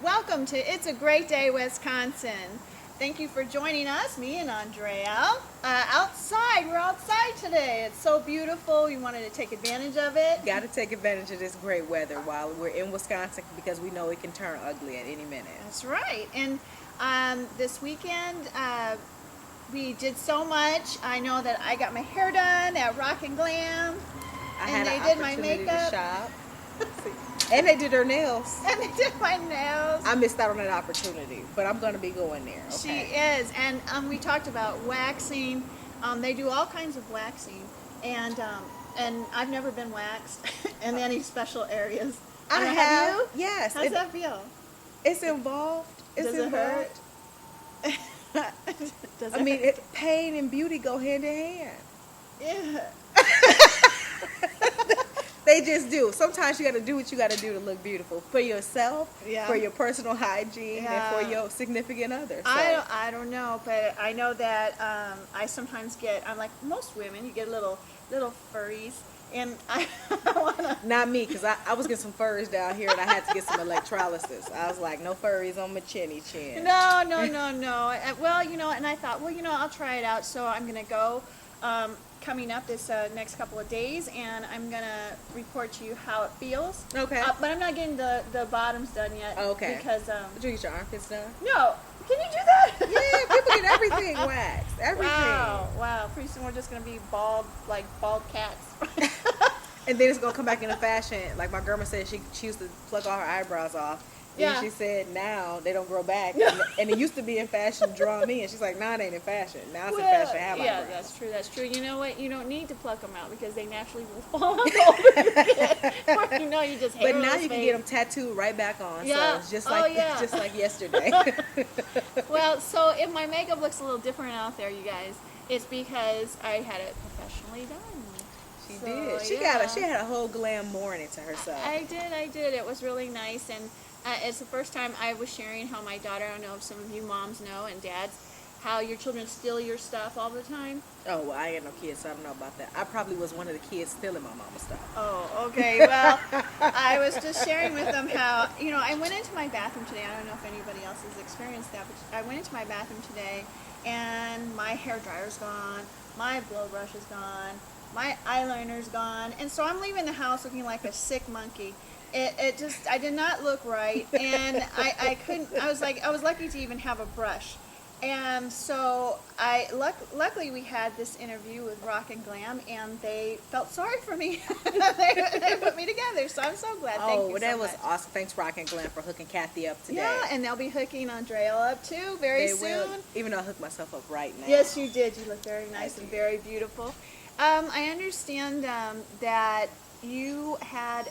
Welcome to It's a Great Day, Wisconsin. Thank you for joining us, me and Andrea. We're outside today. It's so beautiful. We wanted to take advantage of it. Got to take advantage of this great weather while we're in Wisconsin because we know it can turn ugly at any minute. That's right. And this weekend, we did so much. I know that I got my hair done at Rockin, Glam. And they did my makeup. To shop. And they did her nails. And they did my nails. I missed out on that opportunity, but I'm going to be going there. Okay? She is. And we talked about waxing. They do all kinds of waxing. And I've never been waxed in any special areas. I have. You? Yes. How's that feel? It's involved. Does it hurt? Does it hurt? Pain and beauty go hand in hand. Yeah. They just do. Sometimes you got to do what you got to do to look beautiful for yourself, Yeah. for your personal hygiene, Yeah. and for your significant other. So. I don't know, but I know that I sometimes I'm like most women, you get little furries, and I wanna. Not me, because I was getting some furs down here, and I had to get some electrolysis. I was like, no furries on my chinny chin. No. Well, and I thought, I'll try it out. So I'm gonna go. Coming up this next couple of days, and I'm gonna report to you how it feels. Okay. But I'm not getting the bottoms done yet. Okay. Because Did you get your armpits done? no, can you do that? Yeah, people get everything waxed. Everything. Wow. Pretty soon we're just gonna be bald cats. And then it's gonna come back into fashion. Like my grandma said, she used to pluck all her eyebrows off. Yeah. And she said now they don't grow back. And it used to be in fashion draw me. And she's like, nah, it ain't in fashion. Now it's in fashion have eyebrows. That's true. You know what? You don't need to pluck them out because they naturally will fall out the older you get. Or, you just hair But now on you can face. get them tattooed right back on. Yeah. So it's just like just like yesterday. Well, so if my makeup looks a little different out there, you guys, it's because I had it professionally done. She So, did. She had a whole glam morning to herself. I did. It was really nice, and it's the first time I was sharing how my daughter, I don't know if some of you moms know, and dads, how your children steal your stuff all the time. Oh, well, I ain't no kids, so I don't know about that. I probably was one of the kids stealing my mama's stuff. Oh, okay. Well, I was just sharing with them how, I went into my bathroom today. I don't know if anybody else has experienced that, but I went into my bathroom today, and my hair dryer's gone, my blow brush is gone, my eyeliner's gone, and so I'm leaving the house looking like a sick monkey. I did not look right, and I couldn't. I was lucky to even have a brush, and so luckily we had this interview with Rock and Glam, and they felt sorry for me. they put me together, so I'm so glad. Thank you that so was much. awesome. Thanks, Rock and Glam, for hooking Kathy up today. Yeah, and they'll be hooking Andrea up too very They soon. will, even though I hooked myself up right now. Yes, you did. You look very nice and very beautiful. I understand that you had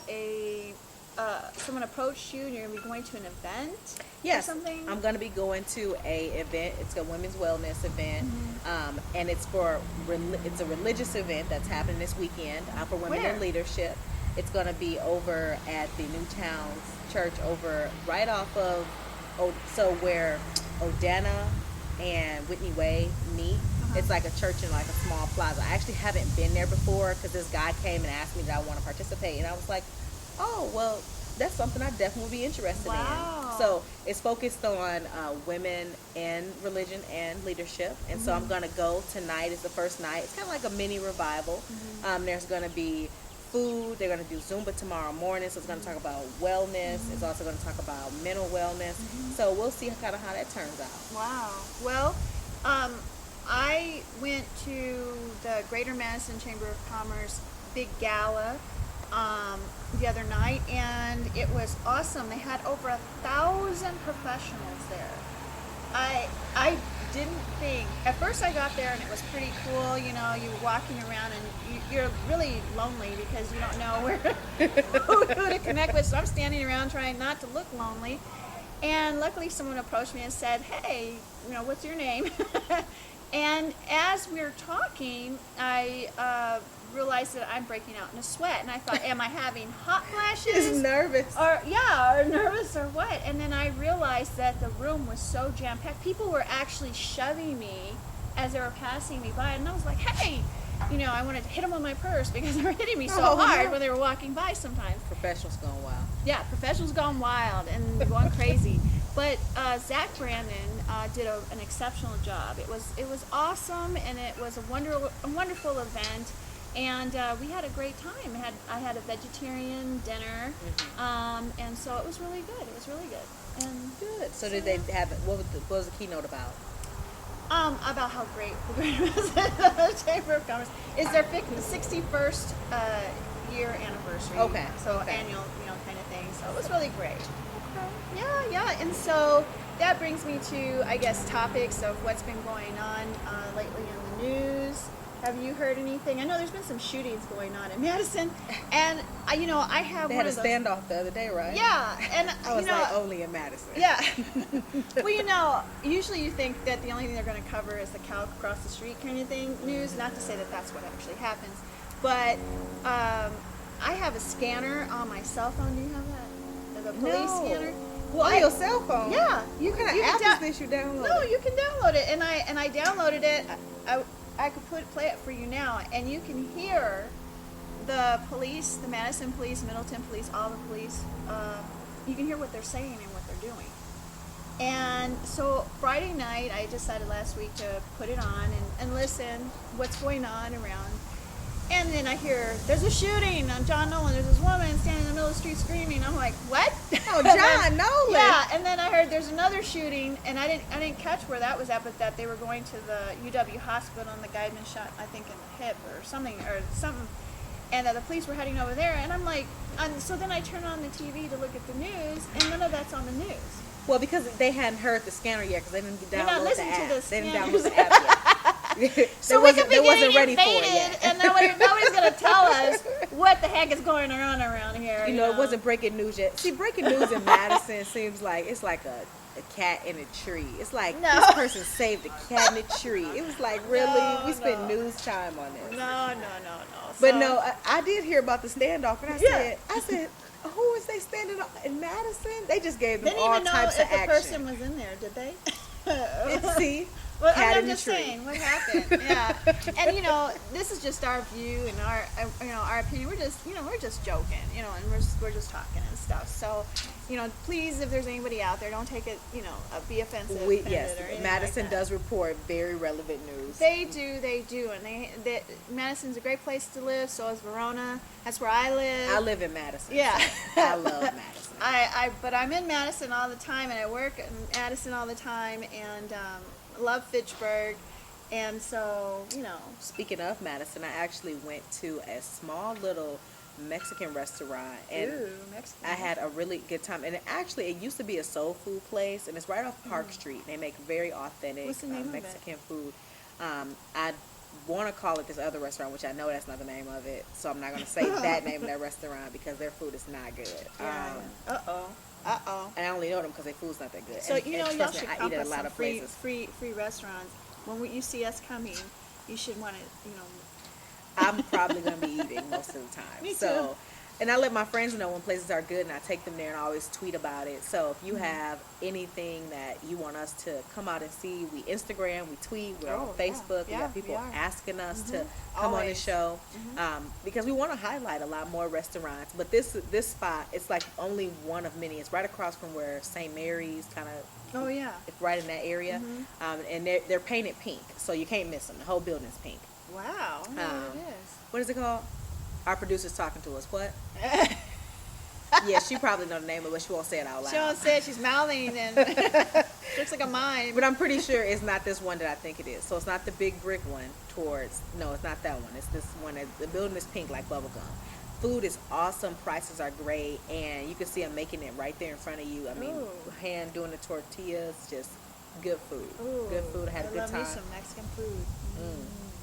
someone approached you and you're going to be going to an event Yes, or something? I'm going to be going to a event. It's a women's wellness event, and it's a religious event that's happening this weekend for women Where? in leadership. It's going to be over at the Newtowns Church over right off of where Odana and Whitney Way meet. It's like a church in like a small plaza. I actually haven't been there before because this guy came and asked me that I want to participate, and I was like, oh, well, that's something I definitely would be interested Wow. in. So it's focused on women in religion and leadership. And so I'm going to go tonight is the first night. It's kind of like a mini revival. There's going to be food. They're going to do Zumba tomorrow morning. So it's going to talk about wellness. It's also going to talk about mental wellness. So we'll see kind of how that turns out. Wow. Well, I went to the Greater Madison Chamber of Commerce big gala the other night, and it was awesome. They had over 1,000 professionals there. I didn't think at first. I got there and it was pretty cool. You're walking around and you're really lonely because you don't know who to connect with. So I'm standing around trying not to look lonely. And luckily, someone approached me and said, "Hey, what's your name?" And as we were talking, I realized that I'm breaking out in a sweat, and I thought, am I having hot flashes? Just nervous. Or nervous or what? And then I realized that the room was so jam-packed. People were actually shoving me as they were passing me by, and I was like, hey, I wanted to hit them on my purse because they were hitting me so Oh, hard no. when they were walking by sometimes. Professionals gone wild. Yeah, professionals gone wild and going crazy. But Zach Brandon did an exceptional job. It was awesome, and it was a wonderful event, and we had a great time. I had a vegetarian dinner, and so it was really good. It was really good. And Good. So did they have what was the keynote about? about how great the Greater Chamber of Commerce is their 61st year anniversary. Okay. So Okay. annual, kind of thing. So it was really great. Yeah. And so that brings me to, I guess, topics of what's been going on lately in the news. Have you heard anything? I know there's been some shootings going on in Madison, and I have They one had a of those. standoff the other day, right? Yeah, and I was like, only in Madison. yeah. Well, usually you think that the only thing they're going to cover is the cow across the street kind of thing news. Not to say that that's what actually happens, but I have a scanner on my cell phone. Do you have that? The police scanner. Well, on your cell phone. Yeah, You can app is this you download? No, you can download it, and I downloaded it. I could play it for you now, and you can hear the police, the Madison police, Middleton police, all the police. You can hear what they're saying and what they're doing. And so Friday night, I decided last week to put it on and listen what's going on around. And then I hear, there's a shooting on John Nolan. There's this woman standing in the middle of the street screaming. I'm like, what? Oh, John Nolan. Yeah, and then I heard there's another shooting, and I didn't catch where that was at, but that they were going to the UW hospital, and the guy had been shot, I think, in the hip or something, and the police were heading over there, and I'm like, so then I turn on the TV to look at the news, and none of that's on the news. Well, because they hadn't heard the scanner yet, because they didn't They're not download the listening to app. the They didn't scanner. download the app yet. So we could be they wasn't getting ready for it invaded, yet. and nobody's going to tell us what the heck is going on around here. You know, it wasn't breaking news yet. See, breaking news in Madison seems like it's like a cat in a tree. It's like No. this person saved a cat in a tree. It was like, really? No, we spent no. news time on this. No. But So- no, I did hear about the standoff, and I said, who is they standing on in Madison? They just gave them They didn't all even know types if of the action. person was in there, did they? See, Well, cat I'm in the just tree. saying, what happened? Yeah, and this is just our view and our opinion. We're just joking, and we're just talking and stuff. So, please, if there's anybody out there, don't take it, be offensive. Yes, or anything Madison like that. does report very relevant news. They do, and Madison's a great place to live. So is Verona. That's where I live. I live in Madison. Yeah. so I love Madison. But I'm in Madison all the time, and I work in Madison all the time, and love Fitchburg, and so Speaking of Madison, I actually went to a small little Mexican restaurant, and Ooh, Mexican. I had a really good time. And it used to be a soul food place, and it's right off Park Street. They make very authentic What's the name of it? Mexican food. I want to call it this other restaurant, which I know that's not the name of it, so I'm not going to say that name of that restaurant because their food is not good. And I only know them because their food's not that good. So and y'all trust me, should I come eat at for a lot some of free places. restaurants. When you see us coming, you should want to I'm probably going to be eating most of the time. Me so, too. And I let my friends know when places are good, and I take them there and I always tweet about it. So if you have anything that you want us to come out and see, we Instagram, we tweet, we're on Facebook. We got people asking us to come on the Always. show because we want to highlight a lot more restaurants. But this spot, it's like only one of many. It's right across from where St. Mary's kind of. Oh yeah. It's right in that area, and they're painted pink, so you can't miss them. The whole building's pink. Wow. I know what it What is it called? Our producer's talking to us. What? Yeah, she probably know the name of it, but she won't say it out loud. She won't say it. She's mouthing and looks like a mime. But I'm pretty sure it's not this one that I think it is. So it's not the big brick one no, it's not that one. It's this one. The building is pink like bubble gum. Food is awesome. Prices are great. And you can see them making it right there in front of you. I mean, hand doing the tortillas, just good food. Ooh, Good food. I had a good time. I love me some Mexican food.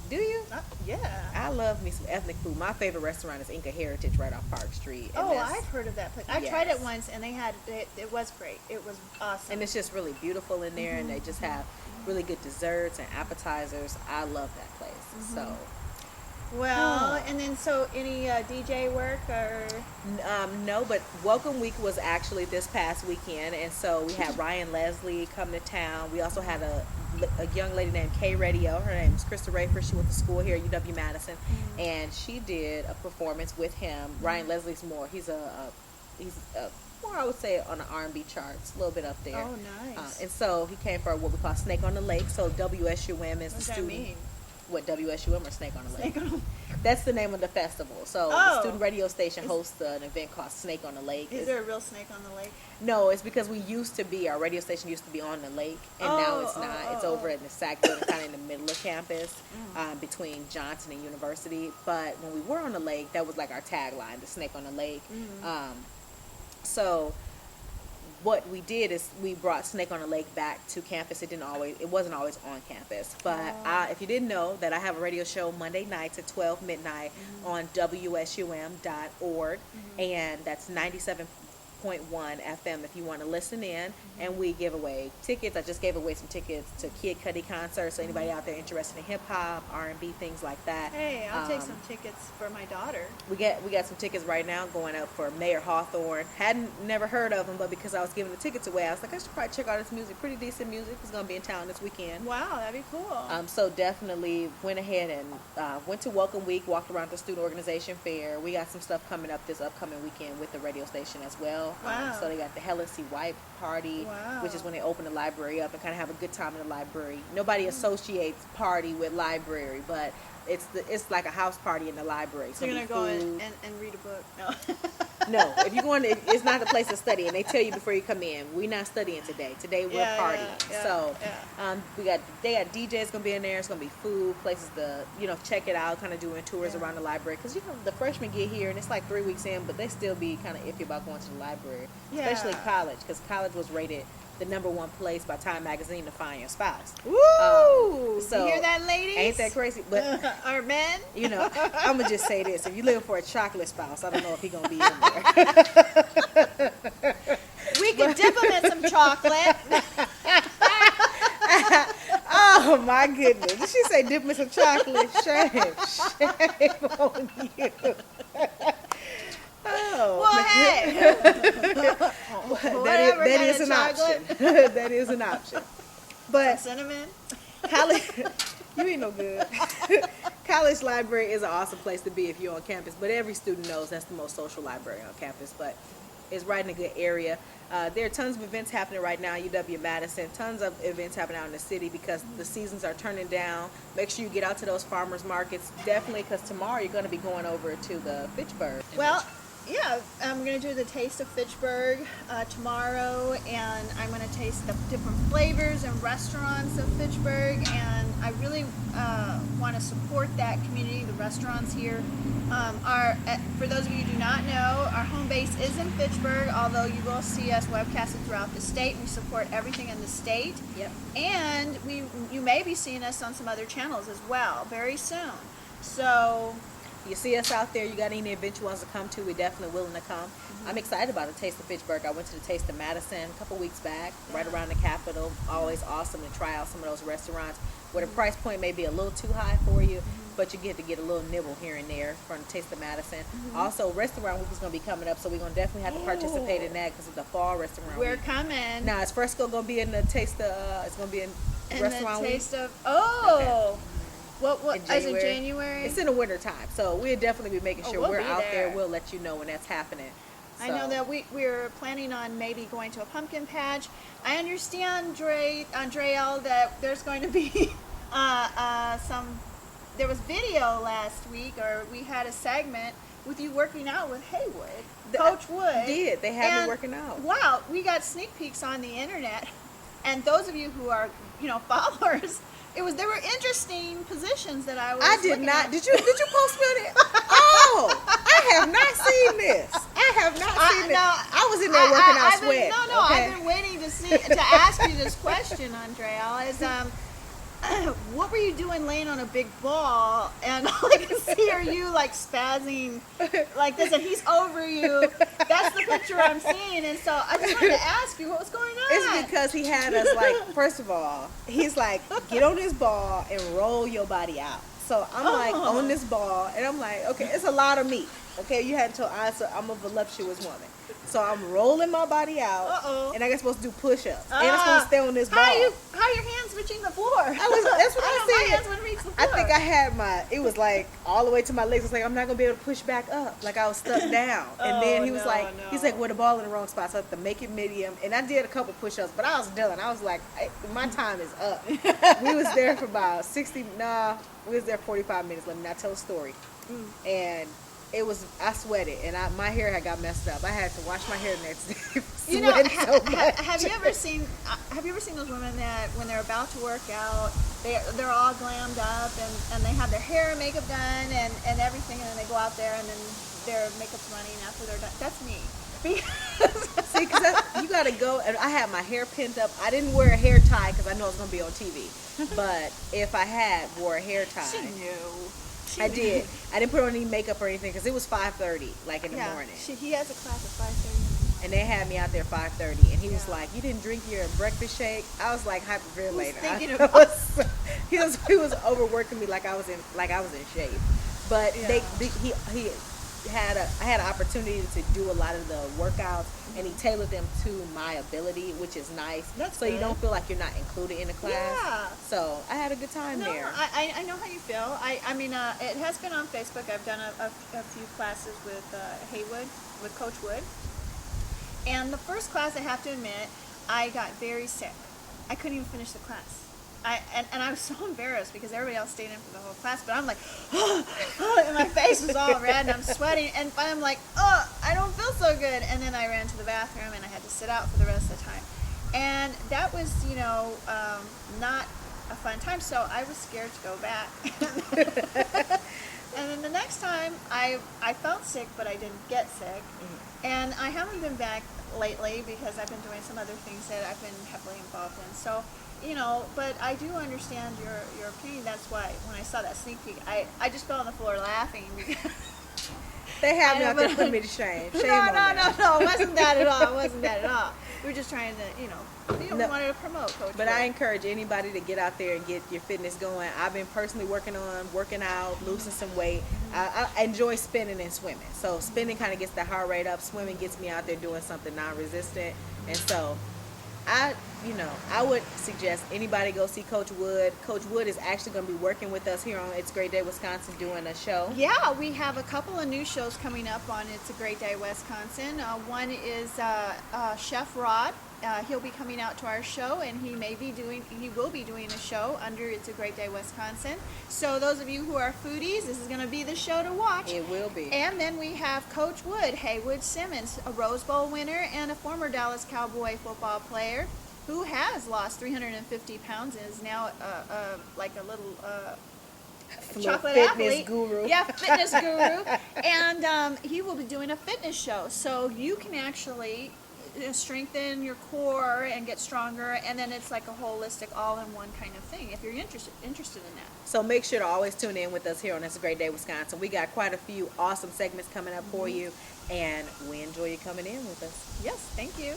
Do you? Yeah. I love me some ethnic food. My favorite restaurant is Inca Heritage right off Park Street. And I've heard of that place. I tried it once, and it was great. It was awesome. And it's just really beautiful in there, and they just have really good desserts and appetizers. I love that place. So, well, and then any DJ work or? no, but Welcome Week was actually this past weekend, and so we had Ryan Leslie come to town. We also had a a young lady named K Radio. Her name is Krista Rayford. She went to school here at UW Madison, and she did a performance with him. Ryan Leslie's more. He's more, I would say, on the R&B charts, a little bit up there. Oh, nice. And so he came for what we call Snake on the Lake. So WSUM is What does the that student. mean? What, WSUM or Snake on the Lake? Snake on the- That's the name of the festival. So the student radio station hosts an event called Snake on the Lake. Is there a real snake on the lake? No, it's because our radio station used to be on the lake, and now it's not. It's over in the Sac building, kind of in the middle of campus, between Johnson and University. But when we were on the lake, that was like our tagline, the Snake on the Lake. So what we did is we brought Snake on the Lake back to campus. It wasn't always on campus. But if you didn't know, that I have a radio show Monday nights at 12 midnight on WSUM.org, and that's 97.1 FM if you want to listen in. And we give away tickets. I just gave away some tickets to Kid Cudi concerts. So anybody out there interested in hip hop, R&B, things like that. Hey, I'll take some tickets for my daughter. We got some tickets right now going up for Mayor Hawthorne. Never heard of him, but because I was giving the tickets away, I was like, I should probably check out his music. Pretty decent music. He's gonna be in town this weekend. Wow, that'd be cool. So definitely went ahead and went to Welcome Week, walked around the student organization fair. We got some stuff coming up this upcoming weekend with the radio station as well. Wow. So they got the Helen C. White party, which is when they open the library up and kind of have a good time in the library. Nobody associates party with library, but it's like a house party in the library. So you're gonna go in and read a book? No. No, if you're going, it's not the place to study, and they tell you before you come in, we're not studying today. Today we're partying. So they got DJs gonna be in there. It's gonna be food, places to check it out, kind of doing tours around the library. Because the freshmen get here and it's like 3 weeks in, but they still be kind of iffy about going to the library, especially college, because college was rated the #1 place by Time Magazine to find your spouse. Woo! So you hear that, ladies? Ain't that crazy? But our men? I'm gonna just say this: if you looking for a chocolate spouse, I don't know if he gonna be in there. We could dip him in some chocolate. Oh my goodness! Did she say dip him in some chocolate? Shame on you. Oh, well, hey. that is an option. That is an option. But cinnamon. College, you ain't no good. College library is an awesome place to be if you're on campus. But every student knows that's the most social library on campus. But it's right in a good area. There are tons of events happening right now at UW-Madison. Tons of events happening out in the city because the seasons are turning down. Make sure you get out to those farmers markets. Definitely, because tomorrow you're going to be going over to the Fitchburg. Well, yeah, I'm going to do the Taste of Fitchburg tomorrow, and I'm going to taste the different flavors and restaurants of Fitchburg, and I really want to support that community, the restaurants here. For those of you who do not know, our home base is in Fitchburg, although you will see us webcasted throughout the state. We support everything in the state. Yep. And you may be seeing us on some other channels as well very soon. So you see us out there, you got any event you want us to come to, we're definitely willing to come. I'm excited about the Taste of Fitchburg. I went to the Taste of Madison a couple weeks back, right around the Capitol. Always awesome to try out some of those restaurants where the price point may be a little too high for you, but you get to get a little nibble here and there from the Taste of Madison. Also, Restaurant Week is going to be coming up, so we're going to definitely have to participate in that because of the fall Restaurant we're Week. coming. Now, is Fresco going to be in the Taste of, it's going to be in Restaurant the Week? Taste of, okay. What In is it January? It's in the winter time, so we'll definitely be making sure we'll we're be out there. there. We'll let you know when that's happening. I know that we're planning on maybe going to a pumpkin patch. I understand, Andreal, that there's going to be there was video last week, or we had a segment with you working out with Haywood, Coach Wood. They had me working out. Wow, we got sneak peeks on the internet, and those of you who are followers, there were interesting positions that I was. I did not. At. Did you post me on it? Oh, I have not seen this. I have not seen this. I was in there working out sweat. I've been waiting to ask you this question, Andrea. Is what were you doing laying on a big ball? And all I can see are you like spazzing like this, and he's over you. That's the picture I'm seeing, and so I just wanted to ask you what was going on. It's because he had us like, first of all, he's like, get on this ball and roll your body out. So I'm like on this ball, and I'm like, okay, it's a lot of meat. Okay, you hadn't told Alyssa I'm a voluptuous woman. So I'm rolling my body out, Uh-oh. and I got supposed to do push-ups, and I'm supposed to stay on this ball. How are your hands reaching the floor? That's what I My said. hands wouldn't reach the floor. I think I had it was like all the way to my legs. I was like, I'm not gonna be able to push back up. Like I was stuck down. And then he was he's like, well, the ball in the wrong spot, so I have to make it medium. And I did a couple push-ups, but I was done. I was like, my time is up. We was there for about 45 minutes. Let me not tell a story. And I sweated, and my hair had got messed up. I had to wash my hair the next day. You know, have you ever seen those women that when they're about to work out, they're all glammed up and they have their hair and makeup done and everything, and then they go out there and then their makeup's running after they're done. That's me. See, because you gotta go, and I had my hair pinned up. I didn't wear a hair tie because I know it's gonna be on TV. But if I wore a hair tie, she knew. I did. I didn't put on any makeup or anything because it was 5:30, like in the morning. He has a class at 5:30. And they had me out there 5:30, and he was like, "You didn't drink your breakfast shake?" I was like hyperventilating. He was overworking me like I was in shape. But I had an opportunity to do a lot of the workouts, and he tailored them to my ability, which is nice. That's so good. You don't feel like you're not included in the class. Yeah. So I had a good time there. I know how you feel. I mean, it has been on Facebook. I've done a few classes with with Coach Wood. And the first class, I have to admit, I got very sick. I couldn't even finish the class. And I was so embarrassed because everybody else stayed in for the whole class, but I'm like, and my face was all red and I'm sweating, and I'm like, I don't feel so good. And then I ran to the bathroom and I had to sit out for the rest of the time. And that was, not a fun time, so I was scared to go back. And then the next time, I felt sick, but I didn't get sick. Mm-hmm. And I haven't been back lately because I've been doing some other things that I've been heavily involved in. So, but I do understand your opinion. That's why when I saw that sneak peek, I just fell on the floor laughing. They have me out there putting me to shame. No, it wasn't that at all. We were just trying to, we wanted to promote Coach. But I encourage anybody to get out there and get your fitness going. I've been personally working out, losing some weight. I enjoy spinning and swimming. So spinning kind of gets the heart rate up. Swimming gets me out there doing something non-resistant. And so I would suggest anybody go see Coach Wood. Coach Wood is actually going to be working with us here on It's a Great Day Wisconsin doing a show. Yeah, we have a couple of new shows coming up on It's a Great Day Wisconsin. One is Chef Rod. He'll be coming out to our show, and he will be doing a show under It's a Great Day Wisconsin. So those of you who are foodies, this is going to be the show to watch. It will be. And then we have Coach Wood, Haywood Simmons, a Rose Bowl winner and a former Dallas Cowboy football player who has lost 350 pounds and is now like a little chocolate fitness athlete. Guru. Yeah, fitness guru. And he will be doing a fitness show. So you can actually strengthen your core and get stronger, and then it's like a holistic all-in-one kind of thing if you're interested in that. So make sure to always tune in with us here on It's a Great Day Wisconsin. We got quite a few awesome segments coming up for you, and we enjoy you coming in with us. Yes, thank you.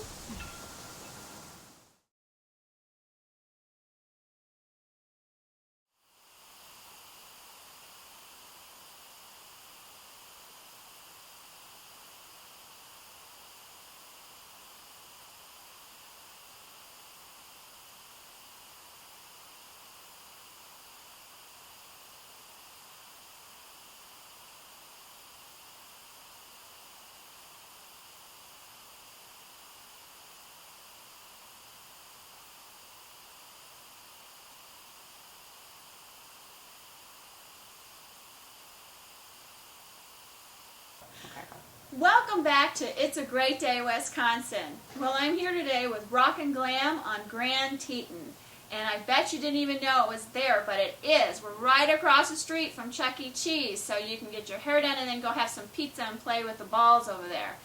Welcome back to It's a Great Day Wisconsin. Well, I'm here today with Rockin' Glam on Grand Teton. And I bet you didn't even know it was there, but it is. We're right across the street from Chuck E. Cheese, so you can get your hair done and then go have some pizza and play with the balls over there.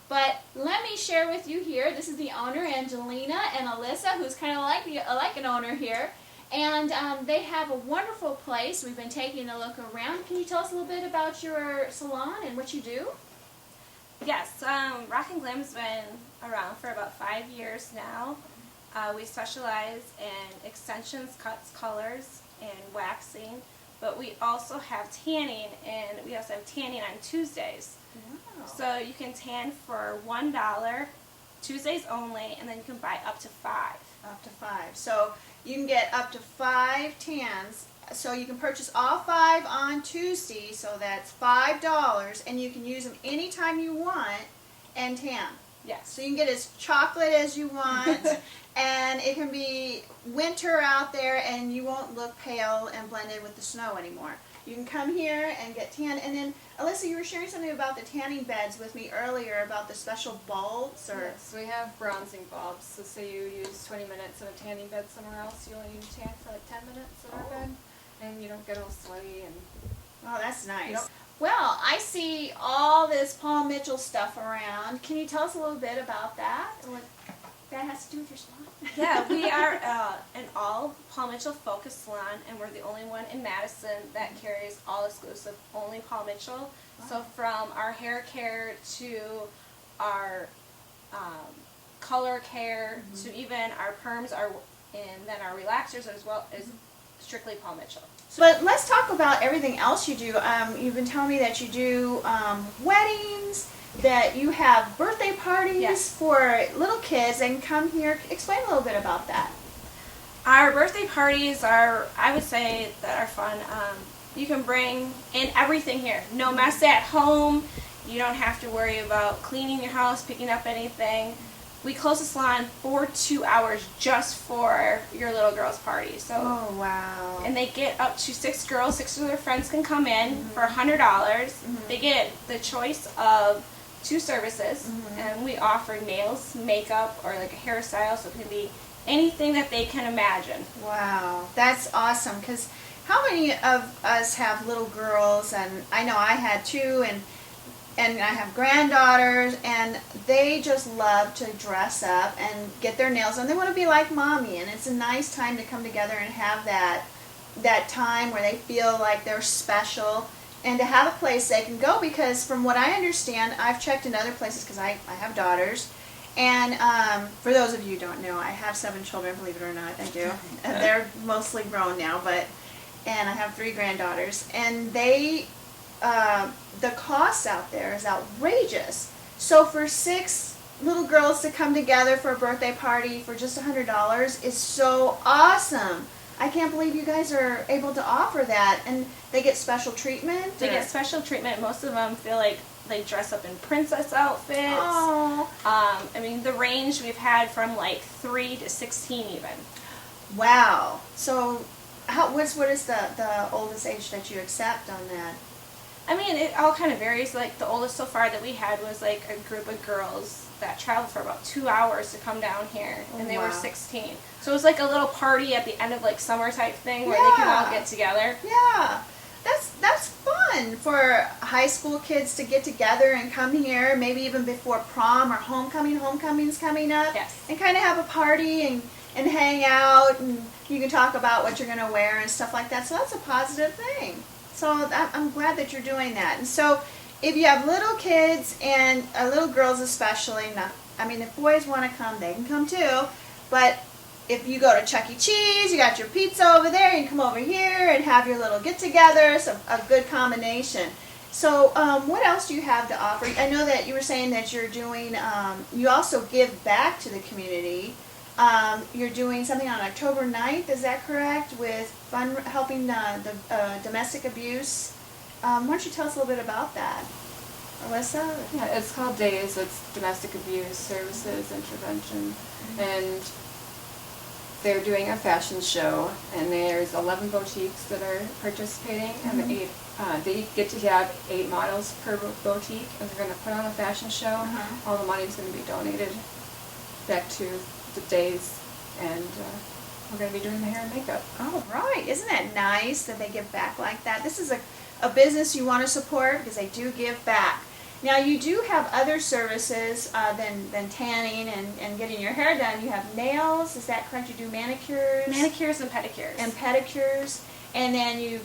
But let me share with you here, this is the owner, Angelina, and Alyssa, who's kind of like an owner here. And they have a wonderful place. We've been taking a look around. Can you tell us a little bit about your salon and what you do? Yes, Rockin' Glam's been around for about 5 years now. We specialize in extensions, cuts, colors, and waxing, but we also have tanning, and we also have tanning on Tuesdays. Wow. So you can tan for $1, Tuesdays only, and then you can buy up to 5. Up to 5. So you can get up to 5 tans. So you can purchase all 5 on Tuesday, so that's $5, and you can use them anytime you want and tan. Yes. So you can get as chocolate as you want, and it can be winter out there, and you won't look pale and blended with the snow anymore. You can come here and get tan. And then, Alyssa, you were sharing something about the tanning beds with me earlier about the special bulbs, or Yes, we have bronzing bulbs. So say you use 20 minutes in a tanning bed somewhere else, you only use tan for like 10 minutes in our bed, and you don't get all sweaty and. oh, that's nice. Yep. Well, I see all this Paul Mitchell stuff around. Can you tell us a little bit about that? What that has to do with your salon? Yeah, we are an all Paul Mitchell focused salon, and we're the only one in Madison that carries all exclusive, only Paul Mitchell. Wow. So from our hair care to our color care to even our perms, and then our relaxers as well is strictly Paul Mitchell. But let's talk about everything else you do. You've been telling me that you do weddings, that you have birthday parties Yes. for little kids. They can come here. Explain a little bit about that. Our birthday parties are, I would say, that are fun. You can bring in everything here. No mess at home. You don't have to worry about cleaning your house, picking up anything. We close the salon for 2 hours just for your little girl's party. So, Oh, wow. and they get up to 6 girls. 6 of their friends can come in for $100. They get the choice of 2 services, and we offer nails, makeup, or like a hairstyle, so it can be anything that they can imagine. Wow, that's awesome. Because how many of us have little girls? And I know I had 2, and I have granddaughters, and they just love to dress up and get their nails done. They want to be like mommy, and it's a nice time to come together and have that time where they feel like they're special, and to have a place they can go. Because from what I understand, I've checked in other places because I have daughters. And for those of you who don't know, I have 7 children, believe it or not, I do. And they're mostly grown now, and I have 3 granddaughters. And the cost out there is outrageous. So for 6 little girls to come together for a birthday party for just $100 is so awesome. I can't believe you guys are able to offer that. And they get special treatment? They or- get special treatment. Most of them feel like they dress up in princess outfits. Oh, I mean, the range we've had from like 3 to 16 even. wow. So what is the oldest age that you accept on that? I mean, it all kind of varies. Like the oldest so far that we had was like a group of girls that traveled for about 2 hours to come down here, and they were wow. 16. So it was like a little party at the end of like summer type thing where they can all Yeah. get together. Yeah, that's fun for high school kids to get together and come here, maybe even before prom or homecoming. Homecoming's coming up. Yes. And kind of have a party and hang out, and you can talk about what you're going to wear and stuff like that. So that's a positive thing. So I'm glad that you're doing that. And so if you have little kids and little girls especially, if boys want to come, they can come too. But if you go to Chuck E. Cheese, you got your pizza over there, you can come over here and have your little get-together. It's a good combination. So what else do you have to offer? I know that you were saying that you're doing, you also give back to the community. You're doing something on October 9th, is that correct, with helping the domestic abuse? Why don't you tell us a little bit about that, Alyssa? Yeah, it's called DAYS. It's Domestic Abuse Services Intervention, and they're doing a fashion show, and there's 11 boutiques that are participating, and they get to have 8 models per boutique, and they're going to put on a fashion show. All the money is going to be donated back to the DAYS, and we're going to be doing the hair and makeup. Oh, right. Isn't that nice that they give back like that? This is a business you want to support because they do give back. Now, you do have other services than tanning and getting your hair done. You have nails. Is that correct? You do manicures? Manicures and pedicures. And pedicures. And then you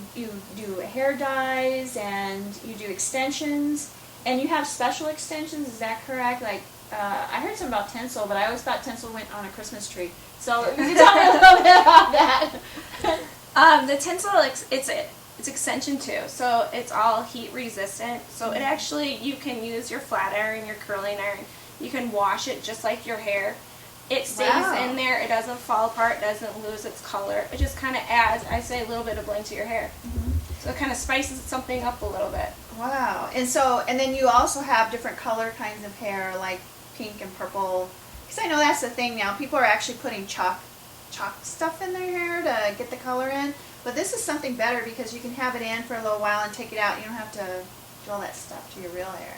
do hair dyes and you do extensions. And you have special extensions. Is that correct? Like, I heard something about tinsel, but I always thought tinsel went on a Christmas tree. So you can tell me a little bit about that. The tinsel, it's It's extension 2, so it's all heat resistant. So it actually, you can use your flat iron, your curling iron. You can wash it just like your hair. It stays Wow. in there. It doesn't fall apart. It doesn't lose its color. It just kind of adds, I say, a little bit of bling to your hair. So it kind of spices something up a little bit. Wow. And then you also have different color kinds of hair, like pink and purple. Because I know that's the thing now. People are actually putting chalk stuff in their hair to get the color in. But this is something better because you can have it in for a little while and take it out. You don't have to do all that stuff to your real hair.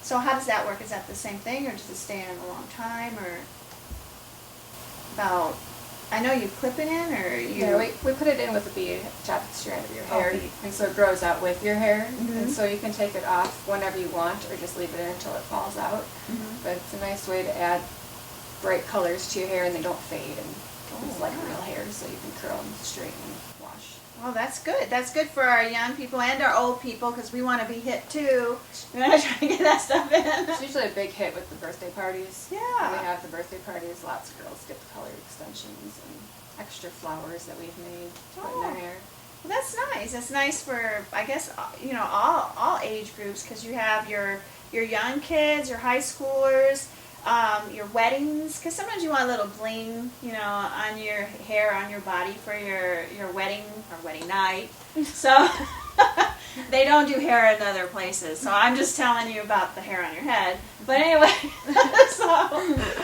So how does that work? Is that the same thing, or does it stay in a long time, or about? I know you clip it in, or you. Yeah, we put it in with a bead at the top of the strand of your hair, bead. and so it grows out with your hair, and so you can take it off whenever you want, or just leave it in until it falls out. But it's a nice way to add bright colors to your hair, and they don't fade, and it's like real hair, so you can curl and straighten and wash. Well, that's good. That's good for our young people and our old people because we want to be hit too. We want to try to get that stuff It's in. usually a big hit with the birthday parties. Yeah. When we have the birthday parties, lots of girls get the colored extensions and extra flowers that we've made to put in their hair. Well, that's nice. That's nice for, I guess, all age groups because you have your young kids, your high schoolers, your weddings. Because sometimes you want a little bling, on your hair, on your body for your wedding or wedding night. So they don't do hair in other places. So I'm just telling you about the hair on your head. But anyway,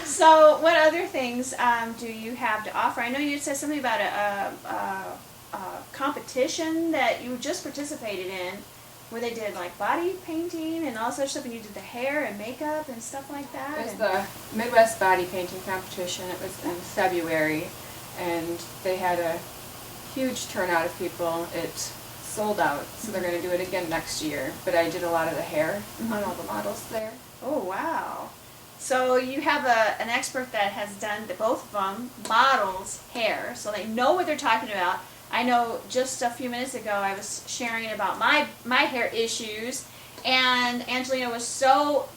so what other things do you have to offer? I know you said something about a competition that you just participated in where they did like body painting and all such stuff, and you did the hair and makeup and stuff like that. It was the Midwest Body Painting Competition. It was in February, and they had a huge turnout of people. It sold out, so they're going to do it again next year. But I did a lot of the hair on all the models there. Oh, wow. So you have an expert that has done both of them, models' hair, so they know what they're talking about. I know just a few minutes ago I was sharing about my hair issues, and Angelina was so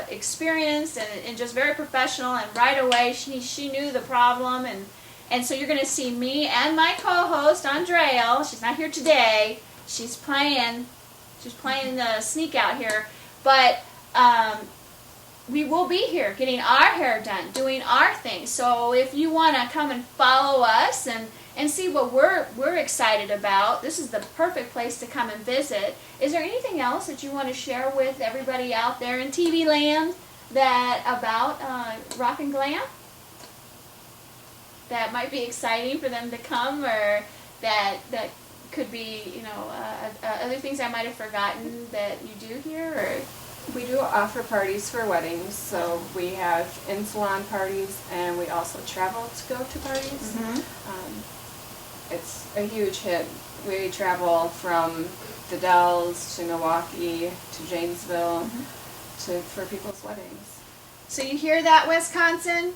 experienced and just very professional, and right away she knew the problem, and so you're going to see me and my co-host Andrea. She's not here today. She's playing the sneak out here, but we will be here getting our hair done, doing our thing. So if you want to come and follow us and see what we're excited about, this is the perfect place to come and visit. Is there anything else that you want to share with everybody out there in TV land about Rockin' Glam? That might be exciting for them to come, or that could be, other things I might have forgotten that you do here, or... We do offer parties for weddings, so we have in-salon parties, and we also travel to go to parties. It's a huge hit. We travel from the Dells to Milwaukee to Janesville for people's weddings. So you hear that, Wisconsin?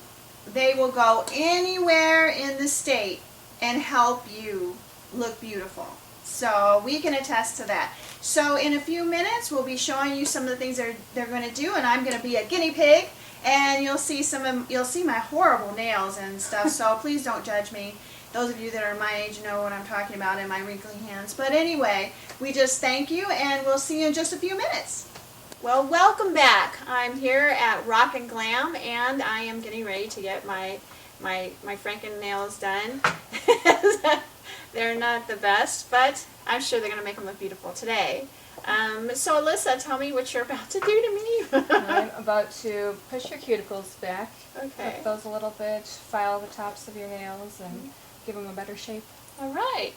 They will go anywhere in the state and help you look beautiful. So we can attest to that. So in a few minutes, we'll be showing you some of the things they're going to do, and I'm going to be a guinea pig, and you'll see my horrible nails and stuff. So please don't judge me. Those of you that are my age know what I'm talking about in my wrinkly hands. But anyway, we just thank you, and we'll see you in just a few minutes. Well, welcome back. I'm here at Rockin' Glam, and I am getting ready to get my Franken nails done. They're not the best, but I'm sure they're going to make them look beautiful today. So Alyssa, tell me what you're about to do to me. I'm about to push your cuticles back, Okay. flip those a little bit, file the tops of your nails, and give them a better shape. All right.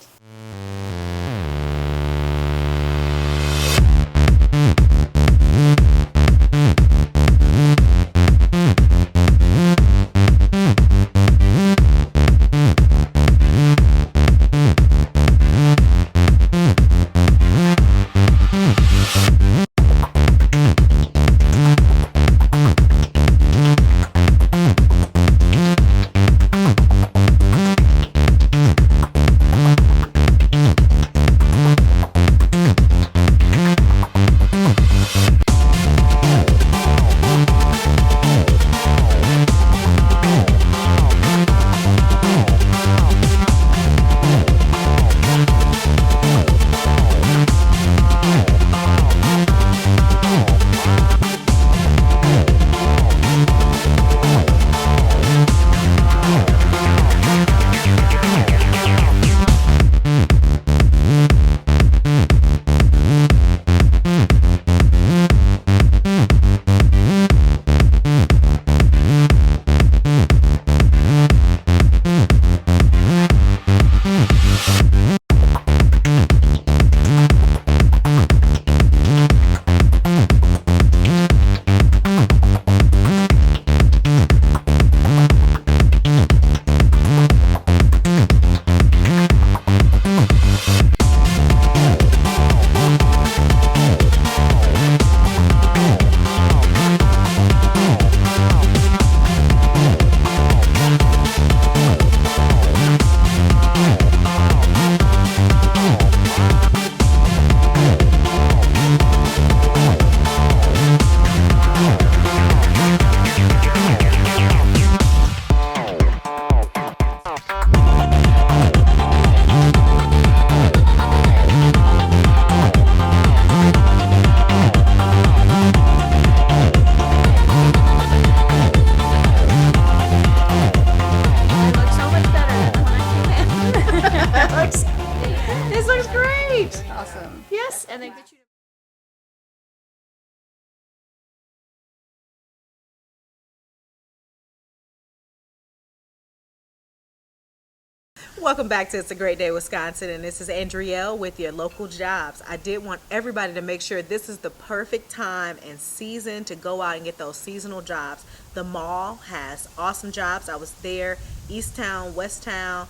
Welcome back to It's a Great Day, Wisconsin, and this is Andrielle with your local jobs. I did want everybody to make sure this is the perfect time and season to go out and get those seasonal jobs. The mall has awesome jobs. I was there, East Town, West Town.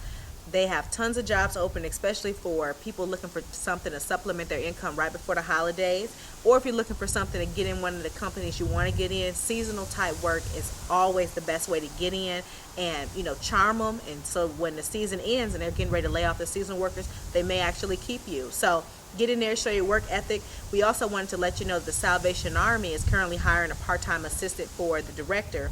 They have tons of jobs open, especially for people looking for something to supplement their income right before the holidays. Or if you're looking for something to get in one of the companies you want to get in, seasonal type work is always the best way to get in and, charm them. And so when the season ends and they're getting ready to lay off the seasonal workers, they may actually keep you. So get in there, show your work ethic. We also wanted to let you know that the Salvation Army is currently hiring a part-time assistant for the director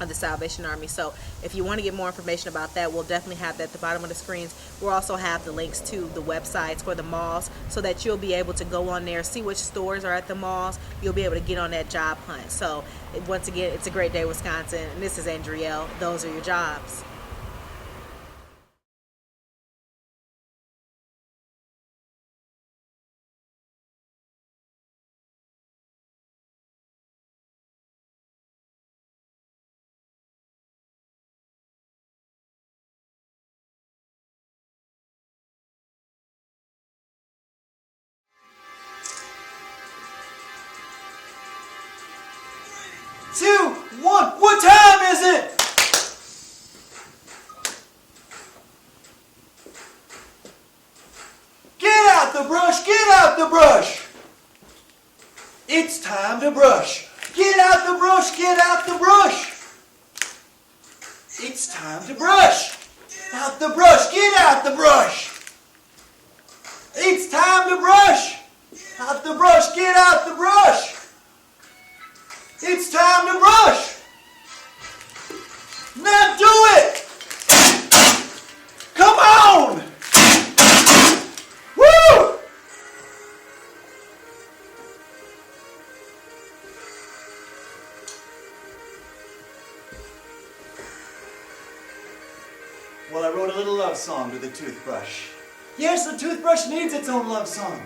of the Salvation Army. So if you want to get more information about that, we'll definitely have that at the bottom of the screens. We'll also have the links to the websites for the malls so that you'll be able to go on there, see which stores are at the malls. You'll be able to get on that job hunt. So once again, it's a great day, Wisconsin, and this is Andrielle. Those are your jobs. Two, one, what time is it? Get out the brush, get out the brush. It's time to brush. Get out the brush, get out the brush. It's time to brush. Out the brush, get out the brush. It's time to brush. Out the brush, get out the brush. It's time to brush! Now do it! Come on! Woo! Well, I wrote a little love song to the toothbrush. Yes, the toothbrush needs its own love song.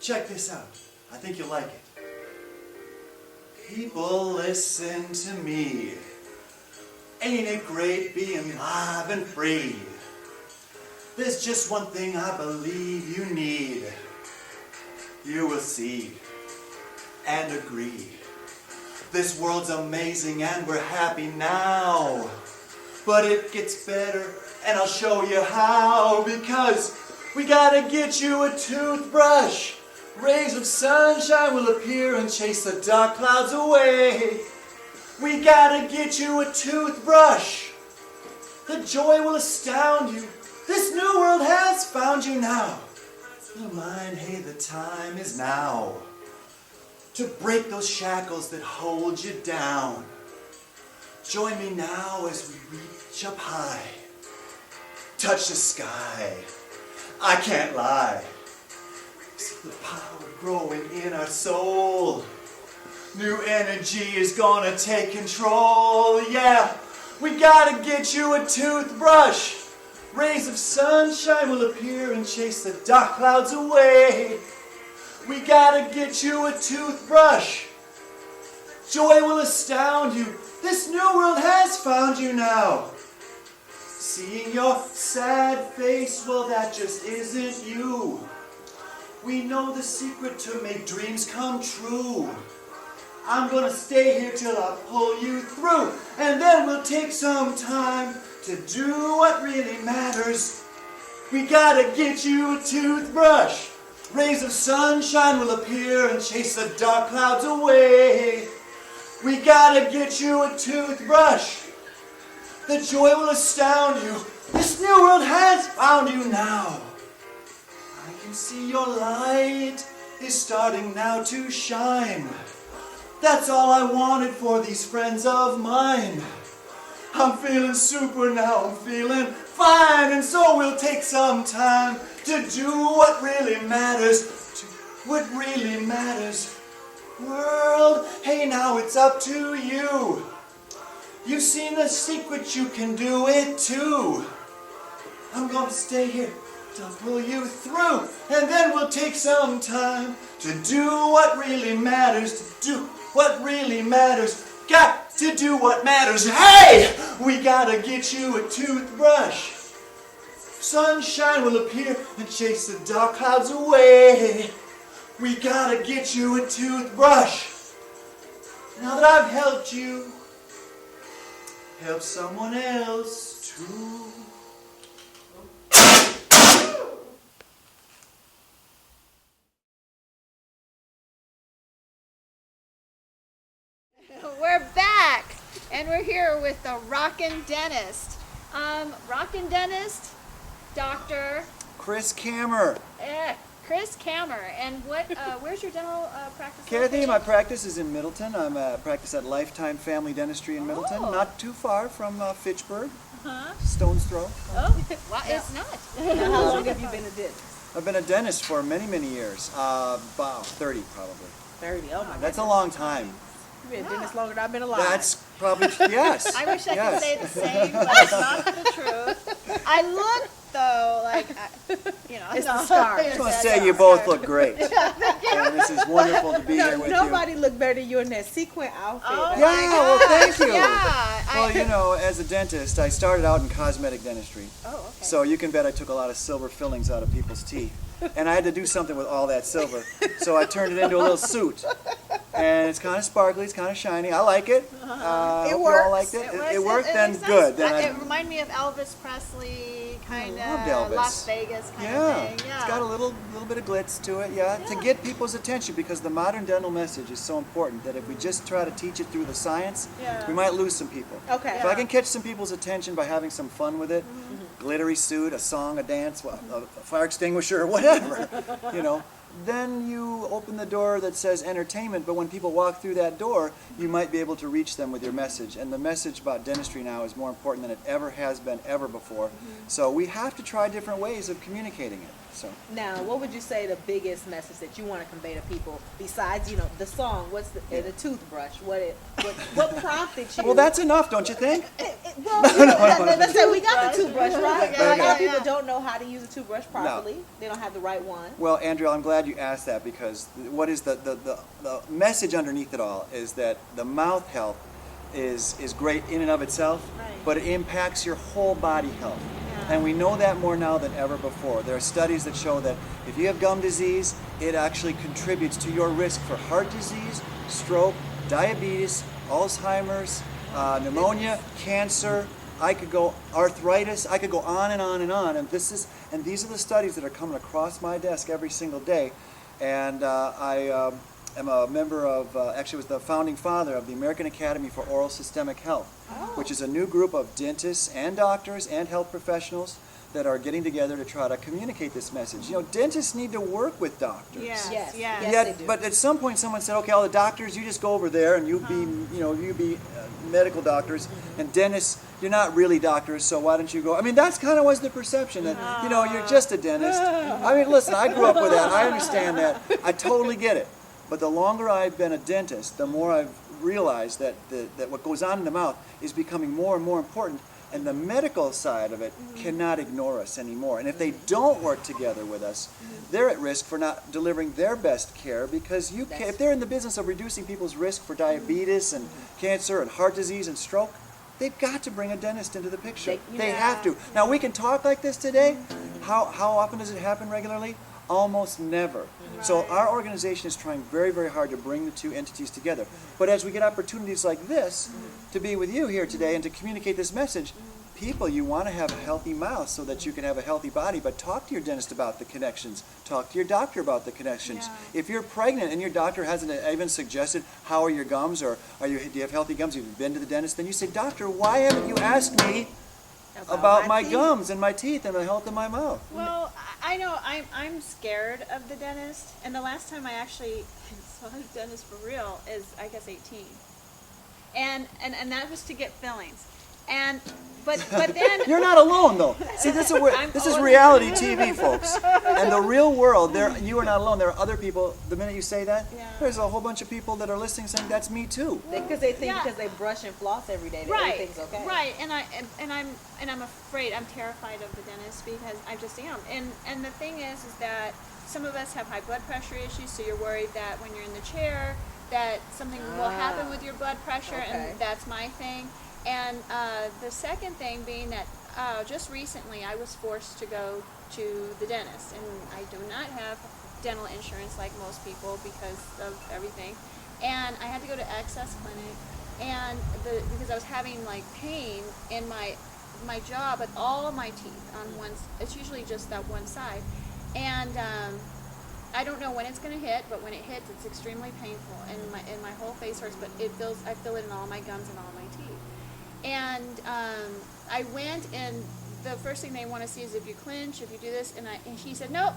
Check this out. I think you'll like it. People, listen to me. Ain't it great being live and free? There's just one thing I believe you need. You will see and agree. This world's amazing and we're happy now. But it gets better and I'll show you how. Because we gotta get you a toothbrush. Rays of sunshine will appear and chase the dark clouds away. We gotta get you a toothbrush. The joy will astound you. This new world has found you now. Little mind, hey, the time is now to break those shackles that hold you down. Join me now as we reach up high. Touch the sky. I can't lie. See the power growing in our soul. New energy is gonna take control. Yeah, we gotta get you a toothbrush. Rays of sunshine will appear and chase the dark clouds away. We gotta get you a toothbrush. Joy will astound you. This new world has found you now. Seeing your sad face, well, that just isn't you. We know the secret to make dreams come true. I'm gonna stay here till I pull you through, and then we'll take some time to do what really matters. We gotta get you a toothbrush. Rays of sunshine will appear and chase the dark clouds away. We gotta get you a toothbrush. The joy will astound you. This new world has found you now. I can see your light is starting now to shine. That's all I wanted for these friends of mine. I'm feeling super now, I'm feeling fine. And so we'll take some time to do what really matters. What really matters. World, hey, now it's up to you. You've seen the secret, you can do it too. I'm gonna stay here to pull you through, and then we'll take some time to do what really matters, to do what really matters. Got to do what matters. Hey, we gotta get you a toothbrush. Sunshine will appear and chase the dark clouds away. We gotta get you a toothbrush. Now that I've helped you, help someone else too. We're back, and we're here with the Rockin' dentist. Rockin' dentist, Dr. Chris Kammer. Chris Kammer. And what? Where's your dental practice? Kathy, location? my practice is in Middleton. I'm practice at Lifetime Family Dentistry in Middleton, Oh. not too far from Fitchburg, Huh? stone's throw. Oh, well, it's not. How long have you been a dentist? I've been a dentist for many, many years, about 30 probably. 30. Oh my God. That's a long time. You've been a dentist longer than I've been alive. That's probably, yes. I wish I yes. could say the same, but it's not the truth. I look though like, It's the scar. I just want to say you both look great. And this is wonderful to be here with Nobody you. looked better than you in that sequin outfit. Oh Yeah, my well, gosh, thank you. Yeah. Well, you know, as a dentist, I started out in cosmetic dentistry. Oh, okay. So you can bet I took a lot of silver fillings out of people's teeth. And I had to do something with all that silver. So I turned it into a little suit. And it's kind of sparkly, it's kind of shiny. I like it. Hope you all works. liked it. was- It worked, then makes good. sense. Then It reminded me of Elvis Presley, kind loved of Elvis. Las Vegas kind yeah, of thing. Yeah, it's got a little bit of glitz to it, yeah, to get people's attention, because the modern dental message is so important that if we just try to teach it through the science, Yeah. we might lose some people. Okay. If I can catch some people's attention by having some fun with it, glittery suit, a song, a dance, a fire extinguisher, or whatever, you know, then you open the door that says entertainment, but when people walk through that door, you might be able to reach them with your message. And the message about dentistry now is more important than it ever has been ever before. So we have to try different ways of communicating it. So Now, what would you say the biggest message that you want to convey to people besides, the song? What's the toothbrush? What prompted you? well, that's enough, don't you think? Let's say we got the toothbrush, right? Yeah, A lot of yeah. people don't know how to use a toothbrush properly. They don't have the right one. Well, Andrew, I'm glad you asked that, because what is the message underneath it all is that the mouth health is great in and of itself, Right. but it impacts your whole body health. And we know that more now than ever before. There are studies that show that if you have gum disease, it actually contributes to your risk for heart disease, stroke, diabetes, Alzheimer's, pneumonia, cancer. I could go arthritis. I could go on and on and on. And these are the studies that are coming across my desk every single day. And I am a member of, actually was the founding father of the American Academy for Oral Systemic Health, which is a new group of dentists and doctors and health professionals that are getting together to try to communicate this message. You know, dentists need to work with doctors. Yes, Yes. yes. Yes. Yet, they do. but at some point, someone said, "Okay, all the doctors, you just go over there, and you be medical doctors, and dentists, you're not really doctors, so why don't you go?" I mean, that's kind of was the perception that you're just a dentist. I mean, listen, I grew up with that. I understand that. I totally get it. But the longer I've been a dentist, the more I've realized that what goes on in the mouth is becoming more and more important. And the medical side of it cannot ignore us anymore. And if they don't work together with us, they're at risk for not delivering their best care, because if they're in the business of reducing people's risk for diabetes and cancer and heart disease and stroke, they've got to bring a dentist into the picture. They have to. Now, we can talk like this today. How often does it happen regularly? Almost never. So our organization is trying very, very hard to bring the two entities together. But as we get opportunities like this to be with you here today and to communicate this message, people, you want to have a healthy mouth so that you can have a healthy body, but talk to your dentist about the connections. Talk to your doctor about the connections. Yeah. If you're pregnant and your doctor hasn't even suggested, how are your gums, or do you have healthy gums, have you been to the dentist, then you say, "Doctor, why haven't you asked me about my teeth. gums and my teeth and the health of my mouth?" Well, I know I'm scared of the dentist, and the last time I actually saw a dentist for real is, I guess, 18, and that was to get fillings, but then You're not alone, though. See, this is reality TV, folks. And the real world, you are not alone. There are other people. The minute you say that, Yeah. there's a whole bunch of people that are listening saying, "That's me too." Because they think Yeah. because they brush and floss every day that right, everything's okay. right, and I'm afraid, I'm terrified of the dentist, because I just am, and the thing is that some of us have high blood pressure issues, so you're worried that when you're in the chair that something will happen with your blood pressure, Okay. and that's my thing. And the second thing being that just recently I was forced to go to the dentist, and I do not have dental insurance like most people because of everything. And I had to go to Access Clinic, and because I was having like pain in my jaw, but all of my teeth on one. It's usually just that one side, and I don't know when it's going to hit, but when it hits, it's extremely painful, and my whole face hurts. But I feel it in all my gums and all my teeth. And I went, and the first thing they want to see is if you clinch, if you do this, and he said nope.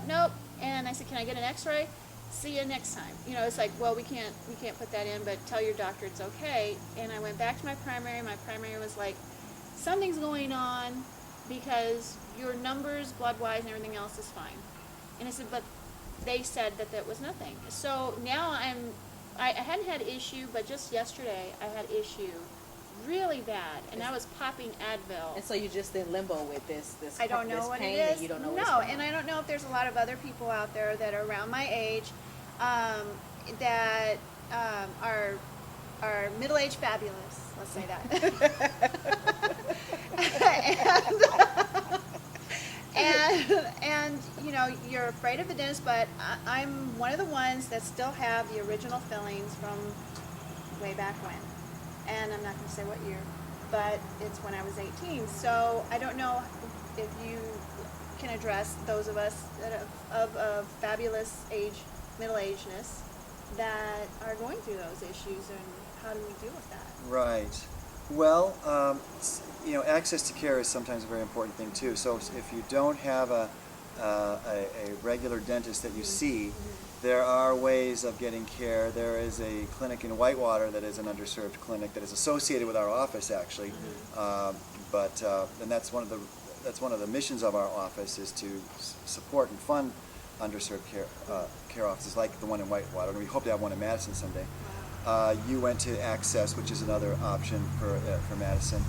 And I said, can I get an X-ray? See you next time. You know, it's like, well, we can't put that in, but tell your doctor it's okay. And I went back to my primary. My primary was like, something's going on because your numbers, blood-wise, and everything else is fine. And I said, but they said that was nothing. So now I hadn't had issue, but just yesterday I had issue really bad, and I was popping Advil. And so you're just in limbo with this I don't know this what pain, it is. and you don't know no, what's going and on. I don't know if there's a lot of other people out there that are around my age that are middle-aged fabulous. Let's say that. and you know, you're afraid of the dentist, but I'm one of the ones that still have the original fillings from way back when. And I'm not going to say what year, but it's when I was 18. So I don't know if you can address those of us that of fabulous age, middle-agedness, that are going through those issues, and how do we deal with that? Right. Well, you know, access to care is sometimes a very important thing too. So if you don't have a regular dentist that you see, there are ways of getting care. There is a clinic in Whitewater that is an underserved clinic that is associated with our office, actually. And that's one of the missions of our office, is to support and fund underserved care offices like the one in Whitewater, and we hope to have one in Madison someday. You went to Access, which is another option for Madison.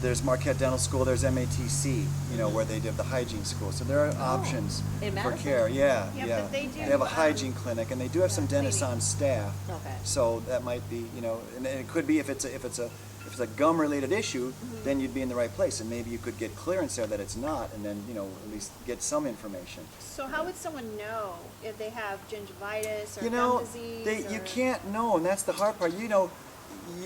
There's Marquette Dental School. There's MATC, you know, where they did the hygiene school. So there are options In for Madison? care. Yeah. But they do. They have a hygiene clinic, and they do have some dentists on staff. Okay. So that might be, you know, and it could be if it's a gum-related issue, then you'd be in the right place, and maybe you could get clearance there that it's not, and then, you know, at least get some information. So how would someone know if they have gingivitis or You know, gum disease? you can't know, and that's the hard part. You know,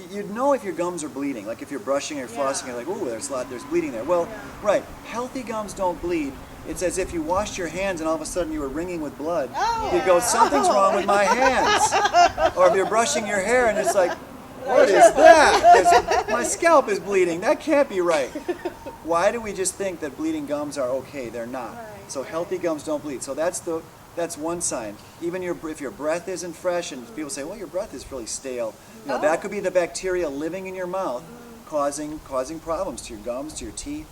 you'd know if your gums are bleeding. Like if you're brushing or flossing, you're like, ooh, there's bleeding there. Well, right, healthy gums don't bleed. It's as if you washed your hands and all of a sudden you were wringing with blood. You go, something's wrong with my hands. Or if you're brushing your hair and it's like, what is that? My scalp is bleeding. That can't be right. Why do we just think that bleeding gums are okay? They're not. So healthy gums don't bleed. So that's one sign. Even if your breath isn't fresh, and people say, well, your breath is really stale. You know, that could be the bacteria living in your mouth causing problems to your gums, to your teeth.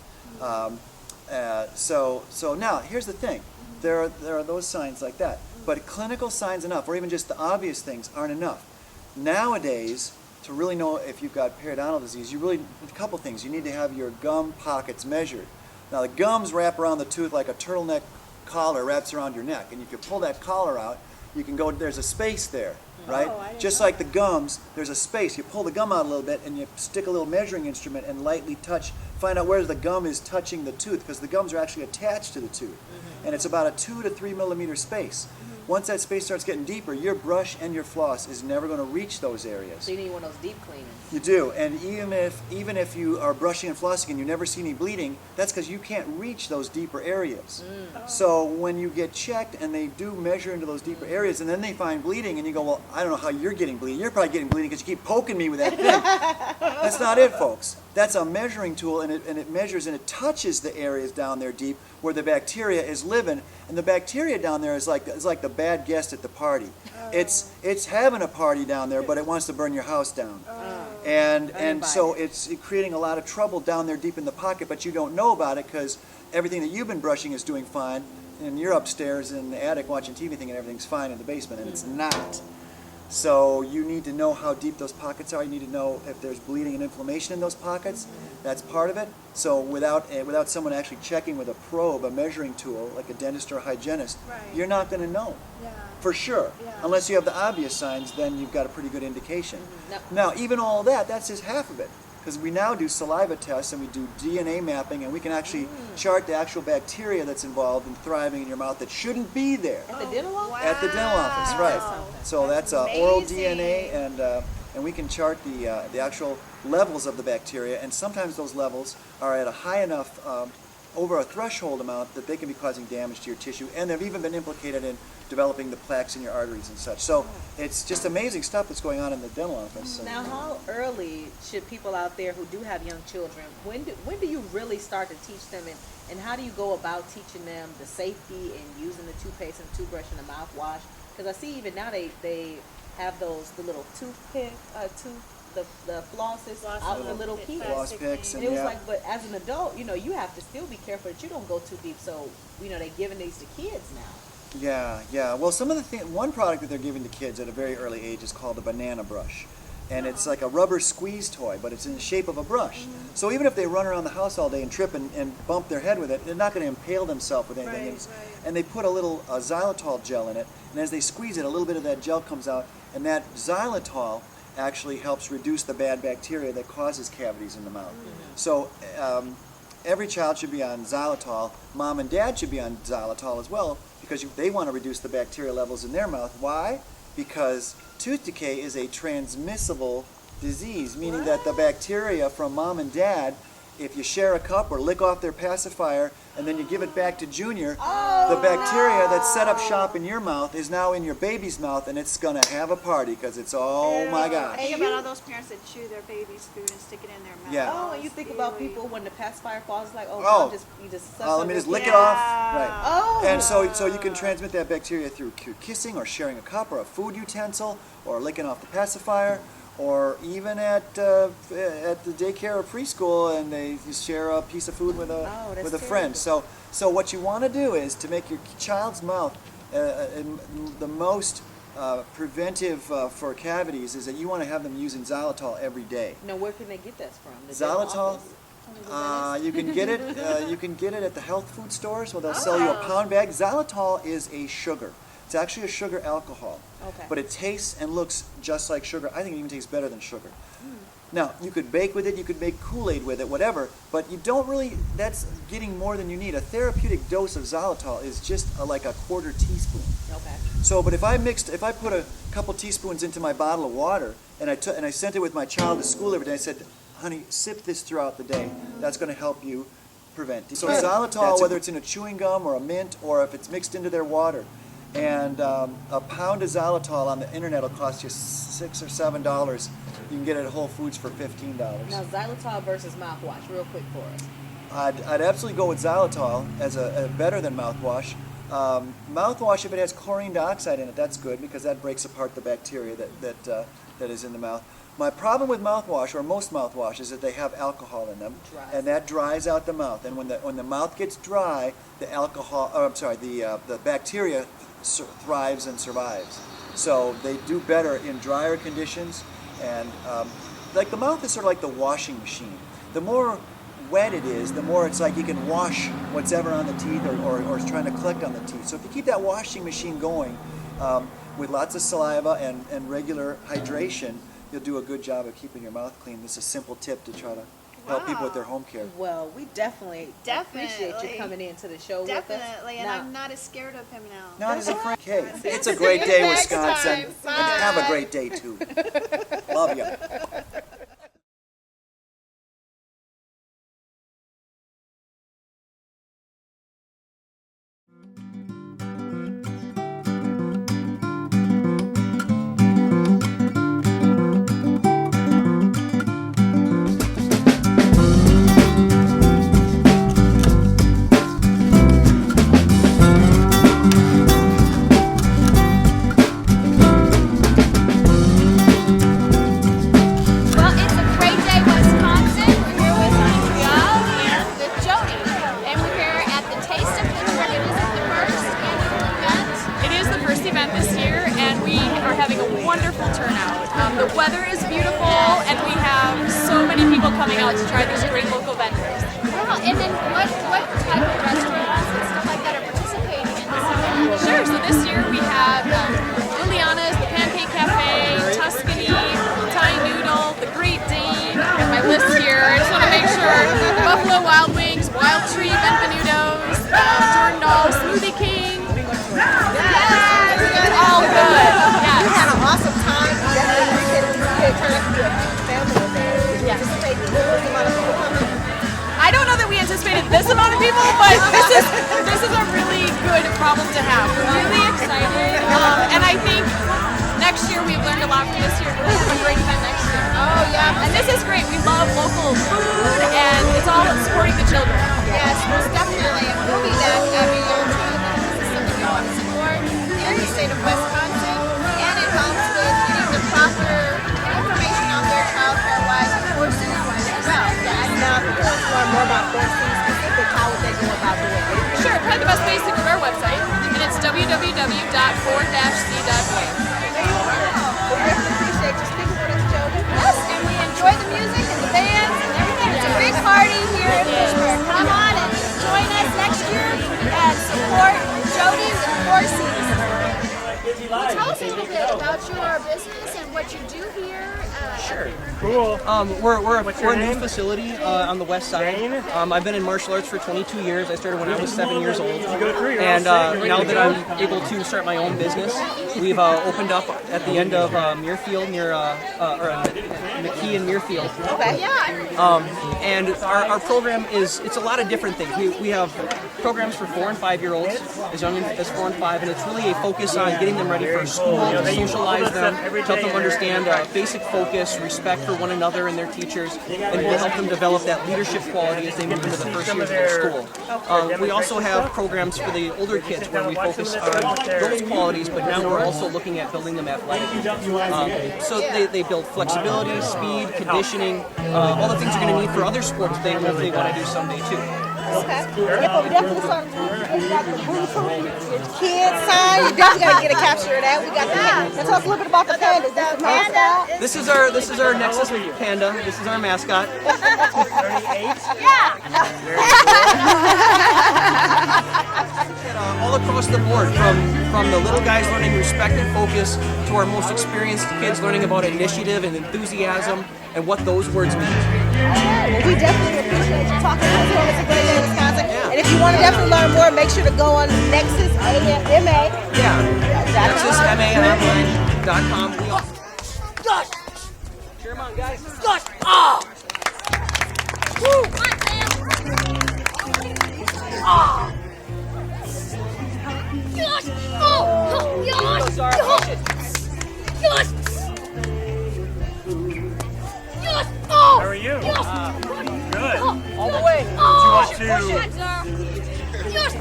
So now, here's the thing. There are those signs like that. But clinical signs enough, or even just the obvious things, aren't enough. Nowadays, to really know if you've got periodontal disease, a couple things. You need to have your gum pockets measured. Now, the gums wrap around the tooth like a turtleneck collar wraps around your neck. And if you pull that collar out, you can go, there's a space there, right? I didn't Just know like the gums, there's a space. You pull the gum out a little bit and you stick a little measuring instrument and lightly find out where the gum is touching the tooth, because the gums are actually attached to the tooth. And it's about a 2 to 3 millimeter space. Once that space starts getting deeper, your brush and your floss is never going to reach those areas. So you need one of those deep cleanings. You do, and even if you are brushing and flossing and you never see any bleeding, that's because you can't reach those deeper areas. So when you get checked and they do measure into those deeper areas, and then they find bleeding, and you go, well, I don't know how you're getting bleeding. You're probably getting bleeding because you keep poking me with that thing. That's not it, folks. That's a measuring tool, and it measures and it touches the areas down there deep where the bacteria is living, and the bacteria down there is like the bad guest at the party. It's having a party down there, but it wants to burn your house down. And so it's creating a lot of trouble down there deep in the pocket, but you don't know about it because everything that you've been brushing is doing fine, and you're upstairs in the attic watching TV thinking everything's fine in the basement, and it's not. So you need to know how deep those pockets are. You need to know if there's bleeding and inflammation in those pockets. That's part of it. So without someone actually checking with a probe, a measuring tool, like a dentist or a hygienist, you're not going to know. For sure. Unless you have the obvious signs, then you've got a pretty good indication. Now, even all that, that's just half of it. because we now do saliva tests and we do DNA mapping, and we can actually chart the actual bacteria that's involved in thriving in your mouth that shouldn't be there. At the dental office? At the dental office, right. Wow. So that's That's oral amazing. DNA, and we can chart the actual levels of the bacteria, and sometimes those levels are at a high enough, over a threshold amount that they can be causing damage to your tissue, and they've even been implicated in developing the plaques in your arteries and such. So it's just amazing stuff that's going on in the dental office. Now, how early should people out there who do have young children, when do you really start to teach them, and how do you go about teaching them the safety and using the toothpaste and toothbrush and the mouthwash? Because I see even now they have the little toothpick, the flosses out for little kids. Floss picks, And and it was yeah. like, but as an adult, you have to still be careful that you don't go too deep. So, they're giving these to kids now. Yeah. Well, some of the one product that they're giving to kids at a very early age is called a banana brush. And it's like a rubber squeeze toy, but it's in the shape of a brush. So even if they run around the house all day and trip and bump their head with it, they're not going to impale themselves with anything. Right, right. And they put a little xylitol gel in it, and as they squeeze it, a little bit of that gel comes out, and that xylitol actually helps reduce the bad bacteria that causes cavities in the mouth. So every child should be on xylitol. Mom and dad should be on xylitol as well, because they want to reduce the bacteria levels in their mouth. Why? Because tooth decay is a transmissible disease, meaning that the bacteria from mom and dad, if you share a cup or lick off their pacifier and then you give it back to Junior, the bacteria that set up shop in your mouth is now in your baby's mouth, and it's going to have a party because it's, oh my gosh. Think about all those parents that chew their baby's food and stick it in their mouth. Yeah. Oh, and you think about people when the pacifier falls, like, Oh. Mom, you just suck Let me just lick it Yeah. off. Right. Oh. And so you can transmit that bacteria through kissing or sharing a cup or a food utensil or licking off the pacifier, or even at the daycare or preschool, and they share a piece of food with a friend. So what you want to do is to make your child's mouth the most preventive for cavities is that you want to have them using xylitol every day. Now, where can they get that from? The dental Xylitol. office? You can get it. You can get it at the health food stores where they'll sell you a pound bag. Xylitol is a sugar. It's actually a sugar alcohol. Okay. But it tastes and looks just like sugar. I think it even tastes better than sugar. Now, you could bake with it, you could make Kool-Aid with it, whatever, but you don't really, that's getting more than you need. A therapeutic dose of xylitol is just like a quarter teaspoon. Okay. So, but if I put a couple teaspoons into my bottle of water, and I sent it with my child to school every day, I said, honey, sip this throughout the day. That's going to help you prevent. So xylitol, whether it's in a chewing gum or a mint, or if it's mixed into their water, and a pound of xylitol on the internet will cost you $6 or $7. You can get it at Whole Foods for $15. Now, xylitol versus mouthwash, real quick for us. I'd absolutely go with xylitol as a better than mouthwash. Mouthwash, if it has chlorine dioxide in it, that's good because that breaks apart the bacteria that is in the mouth. My problem with mouthwash, or most mouthwash, is that they have alcohol in them, and that dries out the mouth. And when the mouth gets dry, the bacteria thrives and survives. So they do better in drier conditions. And like the mouth is sort of like the washing machine. The more wet it is, the more it's like you can wash what's ever on the teeth or trying to collect on the teeth. So if you keep that washing machine going with lots of saliva and regular hydration, you'll do a good job of keeping your mouth clean. This is a simple tip to try to help people with their home care. Well, we definitely appreciate you coming into the show with us. Definitely, and Now, I'm not as scared of him now. Not as a friend. Okay, it's a great day, Next Wisconsin. time. And have a Bye. great day too. Love you. Well, it's a great day, Wisconsin. We're here with Montreal and with Jody. And we're here at the Taste of Fitchburg. It is the first annual event. It is the first event this year, and we are having a wonderful turnout. The weather is beautiful, and we have so many people coming out to try these great local vendors. Well, and then what type of restaurants and stuff like that are participating in this event? Sure, so this year we have Liliana's, the Pancake Cafe, Tuscany, Thai Noodle, the Great Dane, and my list but this is a really good problem to have. We're really excited, and I think next year we've learned a lot from this year. We'll have a great event next year. Oh, yeah. And this is great. We love local food, and it's all about supporting the children. Yes, most definitely. And we'll be back every year too. This is something we want to support here in the state of Wisconsin, and it helps with getting the proper information out there childcare-wise and courses-wise as well. And now, if you want to learn more about Force specific, how would they go about doing it? Sure, probably the best place to go to our website, and it's www.4-c.way. We really appreciate you speaking with us, Jody. Yes, and we enjoy the music and the bands and everything. It's a big party here in Fitchburg. Come on and join us next year and support Jody with 4Cs. Well, tell us a little bit about your business and what you do here. Sure. Cool. We're a new facility on the west side. I've been in martial arts for 22 years. I started when I was 7 years old. And now that I'm able to start my own business, we've opened up at the end of Muirfield, near McKee and Muirfield. Okay. Yeah. And our program it's a lot of different things. We have programs for 4 and 5 year olds, as young as 4 and 5, and it's really a focus on getting them ready for school, to socialize them, to help them understand basic focus, respect for one another and their teachers, and we'll help them develop that leadership quality as they move into the first years of their school. We also have programs for the older kids where we focus on those qualities, but now we're also looking at building them athletically. So they build flexibility, speed, conditioning, all the things you're going to need for other sports they hopefully want to do someday too. Okay. Yeah, definitely we got the Bluetooth kids sign. You definitely got to get a capture of that. We got the. Let's talk a little bit about the pandas. This is mascot. This is our Nexus Panda. This is our mascot. 38? Yeah. All across the board, from the little guys learning respect and focus to our most experienced kids learning about initiative and enthusiasm and what those words mean. Well, we definitely appreciate you talking to us here on It's a Great Day in Wisconsin. And if you want to definitely learn more, make sure to go on Nexus MA. Yeah. NexusMAonline.com. Gosh! Cheer 'em on, guys. Gosh! Oh! Woo! Oh! Gosh! Oh! Gosh! Gosh! Gosh! Oh! How are you? Good. All the way. Do you want to? Gosh!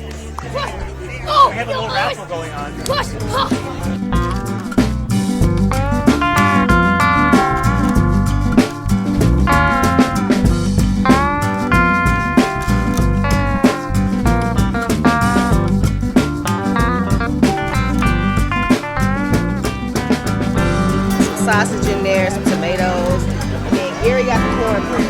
Oh! We have a little raffle going on. Gosh! Oh! Sausage in there, some tomatoes, and then Gary got the cornbread.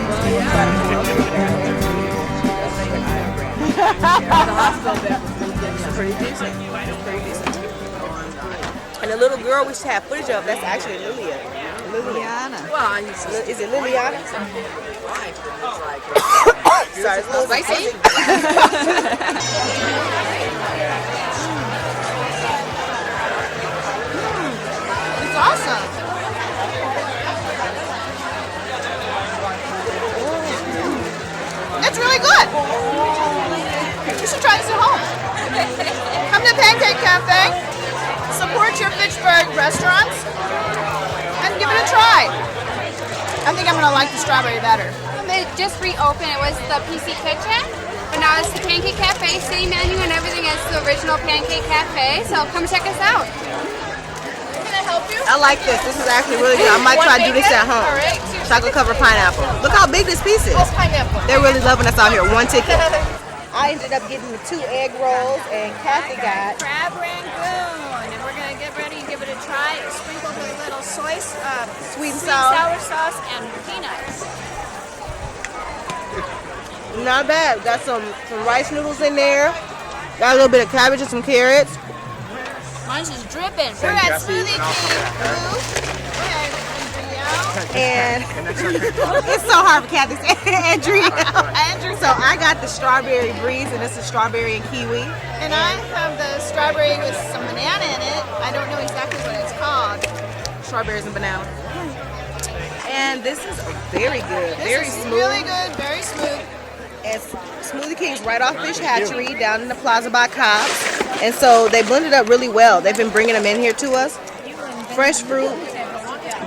Pretty decent. And the little girl we should have footage of, that's actually Liliana. Well, is it Liliana? Sorry, it's a little spicy. It's awesome. It's really good. You should try this at home. Come to Pancake Cafe, support your Fitchburg restaurants, and give it a try. I think I'm going to like the strawberry better. They just reopened. It was the PC Kitchen, but now it's the Pancake Cafe. City menu and everything is the original Pancake Cafe, so come check us out. Can I help you? I like this. This is actually really good. I might try to do this at home. Chocolate covered pineapple. Look how big this piece is. Oh, pineapple. They're really loving us out here. One ticket. I ended up getting the 2 egg rolls, and Kathy got crab rangoon, and we're gonna get ready and give it a try. Sprinkled with a little sweet and sour sauce and peanuts. not bad. Got some rice noodles in there. Got a little bit of cabbage and some carrots. Mine's just dripping. We're at Smoothie King. And it's so hard for Kathy to say Andrea. So I got the strawberry breeze, and this is strawberry and kiwi. And I have the strawberry with some banana in it. I don't know exactly what it's called. Strawberries and banana. And this is very good. This very is smooth. really good, very smooth. And Smoothie King's right off Fish Hatchery down in the plaza by Cobb's. And so they blend it up really well. They've been bringing them in here to us. Fresh fruit,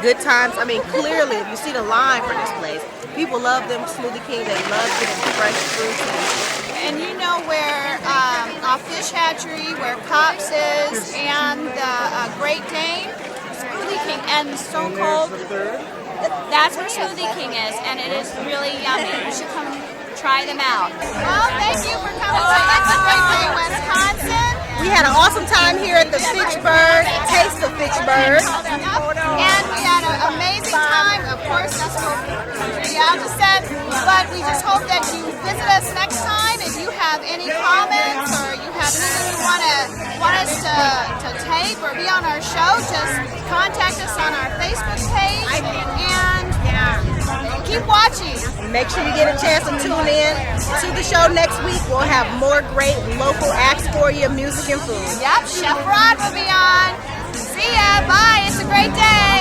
good times. I mean, clearly, if you see the line for this place, people love them Smoothie King. They love getting fresh fruit. And you know where off Fish Hatchery, where Cops is, and the Great Dane, Smoothie King, and Stone Cold. That's where Smoothie King is, and it is really yummy. You should come try them out. Well, thank you for coming to It's a Great Day, Wisconsin. We had an awesome time here at the Fitchburg, Taste of Fitchburg. And we had an amazing time. Of course, that's what we have to say. But we just hope that you visit us next time. If you have any comments or you have anything you want us to tape or be on our show, just contact us on our Facebook page and keep watching. Make sure you get a chance to tune in to the show next week. We'll have more great local acts for you, music and food. Yep, Chef Rod will be on. See ya. Bye. It's a great day.